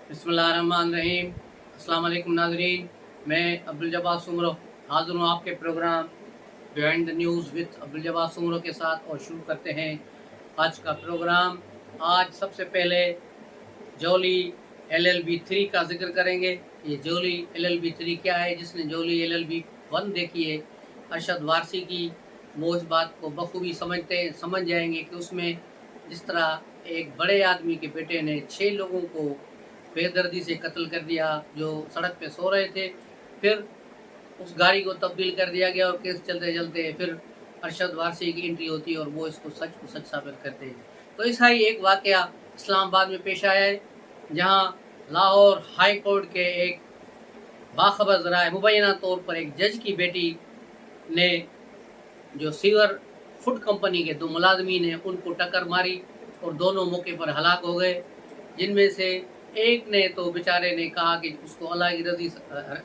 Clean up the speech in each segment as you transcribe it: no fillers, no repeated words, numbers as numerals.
बिस्मिल्लाहिर्रहमानिर्रहीम। अस्सलाम वालेकुम नाज़रीन, मैं अब्दुल जब्बार सुमरो हाज़िर हूँ आपके program behind the news with Abdul Jabbar Soomro के साथ। और शुरू करते हैं आज का प्रोग्राम। आज सबसे पहले जोली LLB 3 का जिक्र करेंगे। ये जोली LLB 3 क्या है? जिसने जोली LLB 1 देखी है, अरशद वारसी की, वो इस बात को बखूबी समझ जाएंगे कि उसमें जिस तरह एक बड़े आदमी के बेटे ने 6 लोगों को बेदर्दी से कत्ल कर दिया जो सड़क पे सो रहे थे। फिर उस गाड़ी को तब्दील कर दिया गया और केस चलते चलते फिर अरशद वारसी की एंट्री होती है और वो इसको सच को सच साबित करते हैं। तो ऐसा ही एक वाक़या इस्लामाबाद में पेश आया है, जहां लाहौर हाई कोर्ट के एक बाखबर ज़राए मुबैना तौर पर एक जज की बेटी ने जो सीवर फूड कंपनी के 2 मुलाजमीन हैं उनको टक्कर मारी और दोनों मौके पर हलाक हो गए। जिनमें से एक ने तो बेचारे ने कहा कि उसको अल्लाह की रज़ी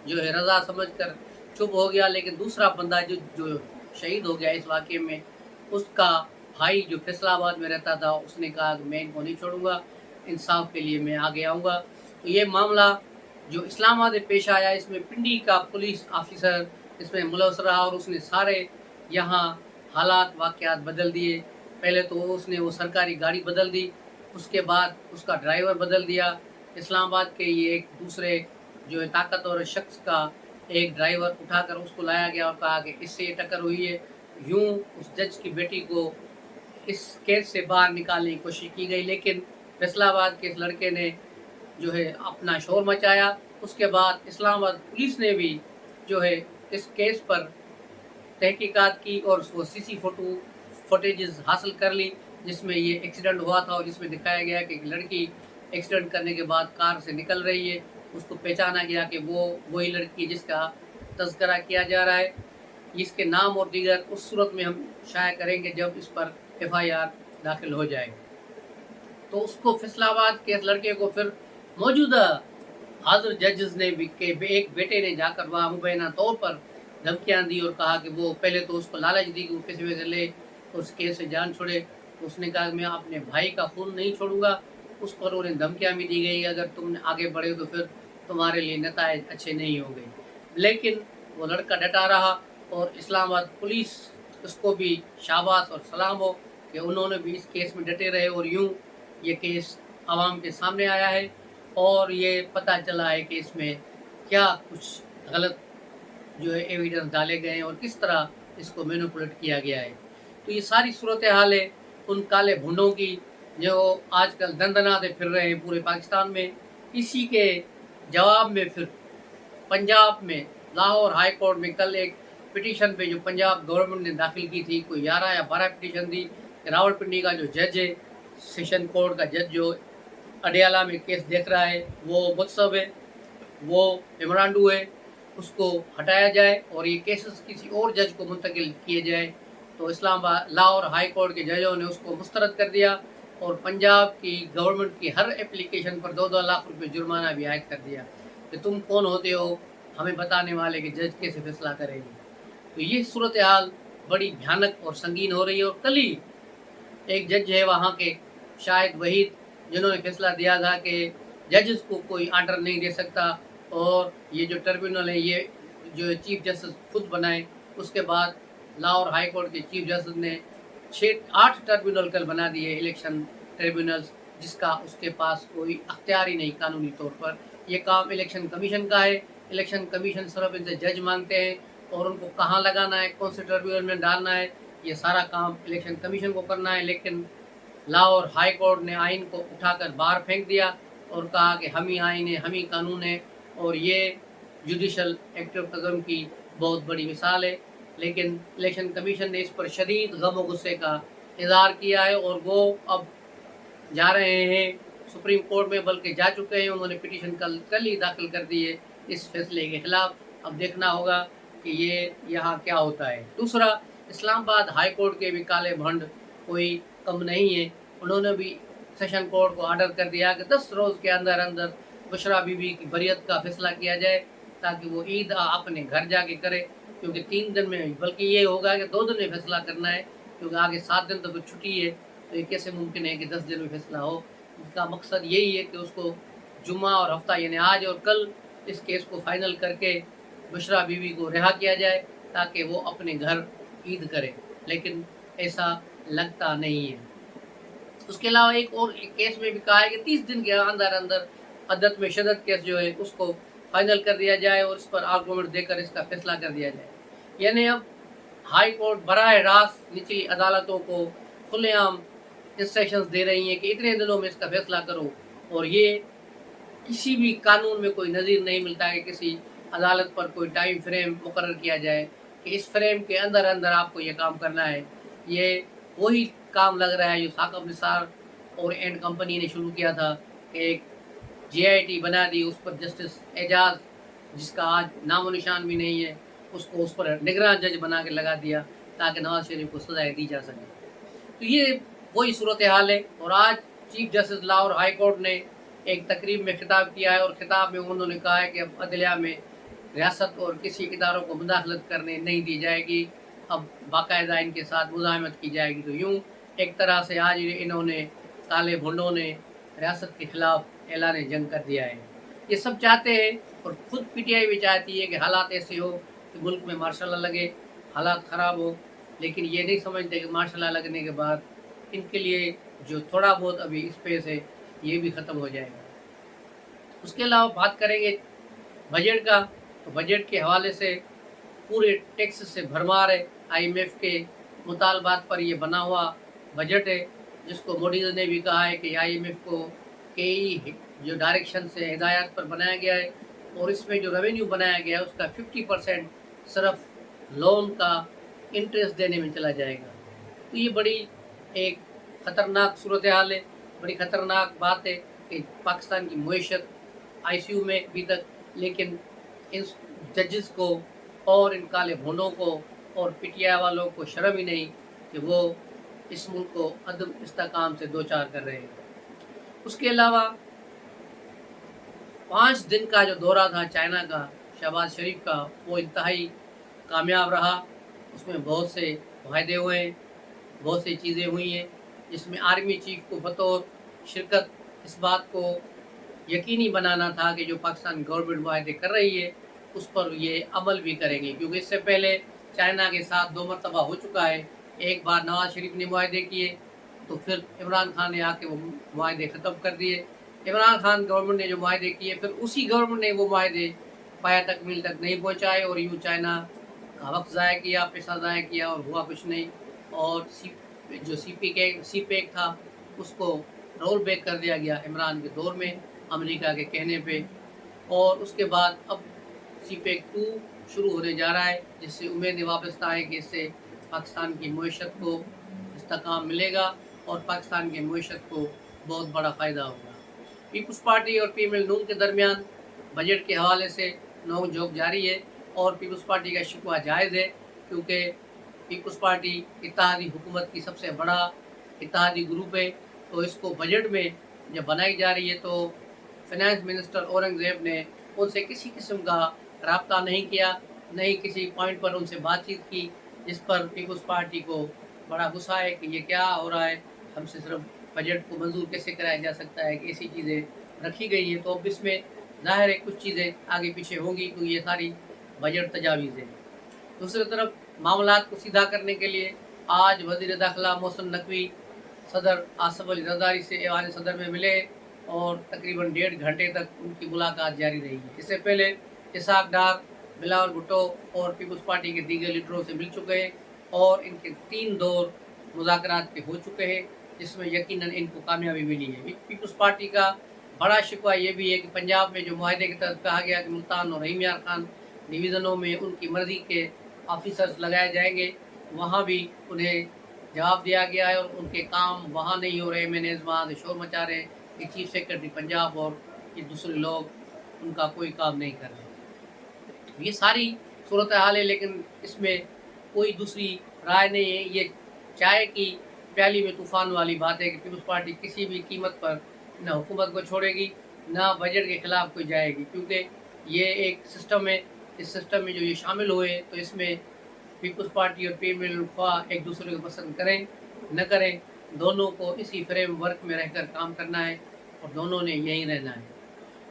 जो है रज़ा समझकर चुप हो गया, लेकिन दूसरा बंदा जो शहीद हो गया इस वाक़े में, उसका भाई जो फैसलाबाद में रहता था, उसने कहा कि मैं इनको नहीं छोड़ूंगा, इंसाफ के लिए मैं आगे आऊँगा। तो ये मामला जो इस्लामाबाद में पेश आया, इसमें पिंडी का पुलिस ऑफिसर इसमें मुलव्वस रहा और उसने सारे यहाँ हालात वाक़यात बदल दिए। पहले तो उसने वो सरकारी गाड़ी बदल दी, उसके बाद उसका ड्राइवर बदल दिया। इस्लामाबाद के ये एक दूसरे जो है ताकतवर शख्स का एक ड्राइवर उठाकर उसको लाया गया और कहा कि इससे ये टक्कर हुई है। यूं उस जज की बेटी को इस केस से बाहर निकालने की कोशिश की गई, लेकिन फैसलाबाद के इस लड़के ने जो है अपना शोर मचाया। उसके बाद इस्लामाबाद पुलिस ने भी जो है इस केस पर तहकीकात की और वो फुटेजेस हासिल कर ली, जिसमें ये एक्सीडेंट हुआ था और जिसमें दिखाया गया कि एक लड़की एक्सीडेंट करने के बाद कार से निकल रही है। उसको पहचाना गया कि वो वही लड़की जिसका तज़किरा किया जा रहा है। इसके नाम और दीगर उस सूरत में हम शाया करेंगे जब इस पर FIR दाखिल हो जाए। तो उसको फैसलाबाद के इस लड़के को फिर मौजूदा हाजिर जजेस ने भी के एक बेटे ने जाकर वहाँ मुबैना तौर पर धमकियाँ दी और कहा कि वो पहले तो उसको लालच दी कि वो किसी वजह से ले तो उस केस से जान छोड़े। तो उसने कहा मैं अपने भाई का खून नहीं छोड़ूंगा। उस पर उन्हें धमकियाँ भी दी गई, अगर तुम आगे बढ़े तो फिर तुम्हारे लिए नतायज अच्छे नहीं होंगे। लेकिन वो लड़का डटा रहा और इस्लामाबाद पुलिस उसको भी शाबाश और सलाम हो कि उन्होंने भी इस केस में डटे रहे और यूं ये केस आवाम के सामने आया है और ये पता चला है कि इसमें क्या कुछ गलत जो है एविडेंस डाले गए हैं और किस तरह इसको मैनिपुलेट किया गया है। तो ये सारी सूरत हाल है उन काले भुंडों की जो आजकल दंदनाते फिर रहे हैं पूरे पाकिस्तान में। इसी के जवाब में फिर पंजाब में लाहौर हाई कोर्ट में कल एक पिटीशन पे जो पंजाब गवर्नमेंट ने दाखिल की थी, कोई 11 या 12 पिटीशन दी। रावलपिंडी का जो जज है, सेशन कोर्ट का जज जो अडियाला में केस देख रहा है, वो मुत्सब है, वो मेमोरांडू है, उसको हटाया जाए और ये केसेस किसी और जज को मुंतकिल किए जाए। तो इस्लामाबाद लाहौर हाई कोर्ट के जजों ने उसको मुस्तरद कर दिया और पंजाब की गवर्नमेंट की हर एप्लीकेशन पर 2-2 लाख रुपए जुर्माना भी आयद कर दिया कि तुम कौन होते हो हमें बताने वाले कि जज कैसे फैसला करेंगे। तो ये सूरत हाल बड़ी भयानक और संगीन हो रही है। और कल ही एक जज है वहाँ के शायद वहीद, जिन्होंने फैसला दिया था कि जजेस को कोई आर्डर नहीं दे सकता और ये जो ट्रिब्यूनल है ये जो चीफ जस्टिस खुद बनाए। उसके बाद लाहौर हाई कोर्ट के चीफ जस्टिस ने 6-8 ट्रिब्यूनल कल बना दिए, इलेक्शन ट्रिब्यूनल्स, जिसका उसके पास कोई अख्तियार ही नहीं कानूनी तौर पर। ये काम इलेक्शन कमीशन का है। इलेक्शन कमीशन सिर्फ इनसे जज मांगते हैं और उनको कहाँ लगाना है, कौन से ट्रिब्यूनल में डालना है, ये सारा काम इलेक्शन कमीशन को करना है। लेकिन लाहौर हाई कोर्ट ने आइन को उठाकर बाहर फेंक दिया और कहा कि हम ही आइन है, हम ही कानून है और ये जुडिशल एक्टिविज्म की बहुत बड़ी मिसाल है। लेकिन इलेक्शन कमीशन ने इस पर शदीद गम और गुस्से का इजहार किया है और वो अब जा रहे हैं सुप्रीम कोर्ट में, बल्कि जा चुके हैं। उन्होंने पिटीशन कल ही दाखिल कर दी है इस फैसले के खिलाफ। अब देखना होगा कि ये यहाँ क्या होता है। दूसरा, इस्लामाबाद हाई कोर्ट के भी काले भंड कोई कम नहीं है। उन्होंने भी सेशन कोर्ट को आर्डर कर दिया कि 10 रोज़ के अंदर अंदर बुशरा बीबी की बरियत का फैसला किया जाए ताकि वो ईद अपने घर जाके करे, क्योंकि 3 दिन में, बल्कि ये होगा कि 2 दिन में फैसला करना है, क्योंकि आगे 7 दिन तो छुट्टी है। तो ये कैसे मुमकिन है कि 10 दिन में फैसला हो। इसका मकसद यही है कि उसको जुम्मा और हफ्ता यानी आज और कल इस केस को फाइनल करके बुशरा बीवी को रिहा किया जाए ताकि वो अपने घर ईद करे, लेकिन ऐसा लगता नहीं है। उसके अलावा एक केस में भी कहा है कि 30 दिन के अंदर अंदर अदत में शदत केस जो है उसको फाइनल कर दिया जाए और इस पर आर्गूमेंट देकर इसका फैसला कर दिया जाए। यानी अब हाई कोर्ट बराह रास्त निचली अदालतों को खुलेआम इंस्ट्रक्शंस दे रही हैं कि इतने दिनों में इसका फैसला करो, और ये किसी भी कानून में कोई नज़ीर नहीं मिलता है कि किसी अदालत पर कोई टाइम फ्रेम मुकर्रर किया जाए कि इस फ्रेम के अंदर अंदर आपको ये काम करना है। ये वही काम लग रहा है जो साकब निसार और एंड कंपनी ने शुरू किया था कि एक JIT बना दी, उस पर जस्टिस एजाज जिसका आज नामो निशान भी नहीं है उसको उस पर निगरान जज बना के लगा दिया ताकि नवाज शरीफ को सजाएं दी जा सके। तो ये वही सूरत हाल है। और आज chief justice Lahore high court ने एक तकरीब में खिताब किया है और खिताब में उन्होंने कहा है कि अब अदलिया में रियासत और किसी इदारों को मुदाखलत करने नहीं दी जाएगी, अब बाकायदा इनके साथ मुज़ाहमत की जाएगी। तो यूँ एक तरह से आज इन्होंने काले भुंडों ने रियासत के ख़िलाफ़ ऐलान जंग कर दिया है। ये सब चाहते हैं और ख़ुद PTI भी चाहती है कि हालात ऐसे हो कि मुल्क में मार्शल लॉ लगे, हालात ख़राब हो, लेकिन ये नहीं समझते कि मार्शल लॉ लगने के बाद इनके लिए जो थोड़ा बहुत अभी स्पेस है ये भी ख़त्म हो जाएगा। उसके अलावा बात करेंगे बजट का, तो बजट के हवाले से पूरे टैक्स से भरमार है। IMF के मुतालबात पर ये बना हुआ बजट है, जिसको मोदी ने भी कहा है कि IMF को कई जो डायरेक्शन से हिदायत पर बनाया गया है और इसमें जो रेवेन्यू बनाया गया है उसका 50% सिर्फ लोन का इंटरेस्ट देने में चला जाएगा। तो ये बड़ी एक ख़तरनाक सूरत हाल है, बड़ी ख़तरनाक बात है कि पाकिस्तान की मईशत ICU में अभी तक, लेकिन इन जजेस को और इन काले भोंडों को और PTI वालों को शर्म ही नहीं कि वो इस मुल्क को अदम इस्तेकाम से दो चार कर रहे हैं। उसके अलावा 5 दिन का जो दौरा था चाइना का शहबाज शरीफ का, वो इंतहाई कामयाब रहा। उसमें बहुत से फायदे हुए, बहुत सी चीज़ें हुई हैं, जिसमें आर्मी चीफ को बतौर शिरकत इस बात को यकीनी बनाना था कि जो पाकिस्तान गवर्नमेंट वायदे कर रही है उस पर ये अमल भी करेंगे, क्योंकि इससे पहले चाइना के साथ 2 मरतबा हो चुका है। एक बार नवाज शरीफ ने वायदे किए तो फिर इमरान खान ने आके वो वायदे ख़त्म कर दिए। इमरान खान गवर्नमेंट ने जो वायदे किए फिर उसी गवर्नमेंट ने वो वायदे पाया तकमील तक नहीं पहुँचाए और यूँ चाइना का वक्त ज़ाया किया, पैसा ज़ाया किया और हुआ कुछ नहीं। और जो CPEC था उसको रोल बैक कर दिया गया इमरान के दौर में अमेरिका के कहने पे, और उसके बाद अब CPEC 2 शुरू होने जा रहा है, जिससे उम्मीद वापस आए कि इससे पाकिस्तान की मईशत को इस्तेकाम मिलेगा और पाकिस्तान की मईशत को बहुत बड़ा फ़ायदा होगा। पीपल्स पार्टी और PML नून के दरमियान बजट के हवाले से नोक झोंक जारी है और पीपल्स पार्टी का शिकवा जायज़ है, क्योंकि पीपल्स पार्टी इत्तेहादी हुकूमत की सबसे बड़ा इत्तेहादी ग्रुप है। तो इसको बजट में जब बनाई जा रही है तो फाइनेंस मिनिस्टर औरंगज़ेब ने उनसे किसी किस्म का रब्ता नहीं किया, नहीं किसी पॉइंट पर उनसे बातचीत की, जिस पर पीपल्स पार्टी को बड़ा गुस्सा है कि ये क्या हो रहा है, हमसे सिर्फ बजट को मंजूर कैसे कराया जा सकता है कि ऐसी चीज़ें रखी गई हैं। तो अब इसमें ज़ाहिर है कुछ चीज़ें आगे पीछे होंगी, क्योंकि ये सारी बजट तजावीज़ हैं। दूसरी तरफ मामलात को सीधा करने के लिए आज वज़ीर दाखिला मोहसिन नकवी सदर आसिफ अली ज़रदारी से ऐवान सदर में मिले और तकरीबन 1.5 घंटे तक उनकी मुलाकात जारी रही। इससे पहले इसाक डार, बिलावल भुट्टो और पीपल्स पार्टी के दीगर लीडरों से मिल चुके हैं और इनके 3 दौर मुज़ाकरात के हो चुके हैं, जिसमें यकीनन इनको कामयाबी मिली है। पीपल्स पार्टी का बड़ा शिकवा ये भी है कि पंजाब में जो मुआहदे के तहत कहा गया कि मुल्तान और रहीम यार खान डिवीज़नों में उनकी मर्ज़ी के ऑफिसर्स लगाए जाएंगे, वहाँ भी उन्हें जवाब दिया गया है और उनके काम वहाँ नहीं हो रहे। मैनेज वहाँ से शोर मचा रहे कि चीफ सेक्रेटरी पंजाब और ये दूसरे लोग उनका कोई काम नहीं कर रहे। ये सारी सूरत हाल है, लेकिन इसमें कोई दूसरी राय नहीं है। ये चाय की प्याली में तूफ़ान वाली बात है कि पीपल्स पार्टी किसी भी कीमत पर न हुकूमत को छोड़ेगी, न बजट के ख़िलाफ़ कोई जाएगी, क्योंकि ये एक सिस्टम है। इस सिस्टम में जो ये शामिल हुए तो इसमें पीपल्स पार्टी और PML ख्वाह एक दूसरे को पसंद करें न करें, दोनों को इसी फ्रेम वर्क में रहकर काम करना है और दोनों ने यहीं रहना है।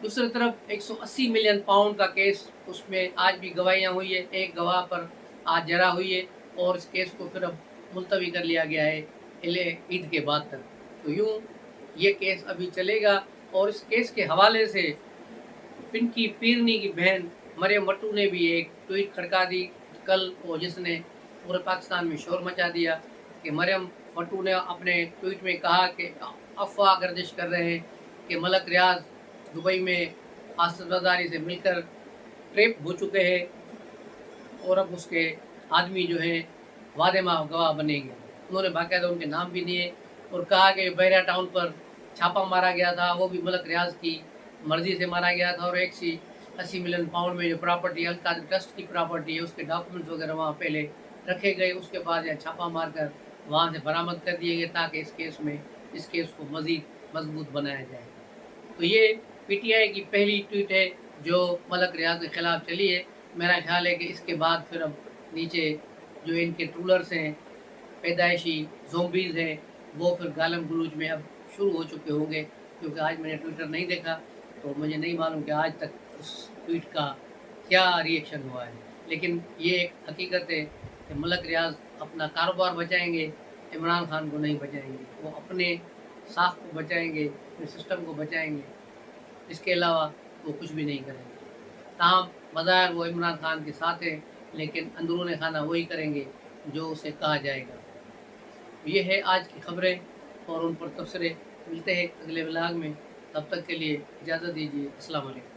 दूसरी तरफ 180 मिलियन पाउंड का केस, उसमें आज भी गवाहियाँ हुई है, एक गवाह पर आज जरा हुई है और इस केस को फिर अब मुलतवी कर लिया गया है ईद के बाद तक। तो यूँ ये केस अभी चलेगा और इस केस के हवाले से पिंकी पीरनी की बहन मरियम मट्टू ने भी एक ट्वीट खड़का दी कल, और जिसने पूरे पाकिस्तान में शोर मचा दिया कि मरियम मट्टू ने अपने ट्वीट में कहा कि अफवाह गर्दिश कर रहे हैं कि मलक रियाज दुबई में आसिफ जरदारी से मिलकर ट्रेप हो चुके हैं और अब उसके आदमी जो है वादे माह गवाह बनेंगे। उन्होंने बाकायदा उनके नाम भी दिए और कहा कि बहरिया टाउन पर छापा मारा गया था, वो भी मलक रियाज की मर्जी से मारा गया था, और 180 मिलियन पाउंड में जो प्रॉपर्टी अलकाद ट्रस्ट की प्रॉपर्टी है उसके डॉक्यूमेंट्स वगैरह वहाँ पहले रखे गए, उसके बाद यहाँ छापा मार कर वहाँ से बरामद कर दिए गए ताकि इस केस को मज़ीद मजबूत बनाया जाए। तो ये पीटीआई की पहली ट्वीट है जो मलक रियाज के ख़िलाफ़ चली है। मेरा ख्याल है कि इसके बाद फिर अब नीचे जो इनके ट्रूलर्स हैं, पैदाइशी ज़ोंबीज़ हैं, वो फिर गालम गलूच में अब शुरू हो चुके होंगे, क्योंकि आज मैंने ट्विटर नहीं देखा तो मुझे नहीं मालूम कि आज तक उस ट्वीट का क्या रिएक्शन हुआ है। लेकिन ये एक हकीकत है कि मलक रियाज अपना कारोबार बचाएंगे, इमरान खान को नहीं बचाएंगे। वो अपने साख को बचाएंगे, अपने सिस्टम को बचाएंगे, इसके अलावा वो कुछ भी नहीं करेंगे। ताहम मज़ाहिर वो इमरान खान के साथ हैं, लेकिन अंदरूनी खाना वही करेंगे जो उसे कहा जाएगा। ये है आज की खबरें और उन पर तबसरे। मिलते हैं अगले व्लॉग में, तब तक के लिए इजाज़त दीजिए। अस्सलाम वालेकुम।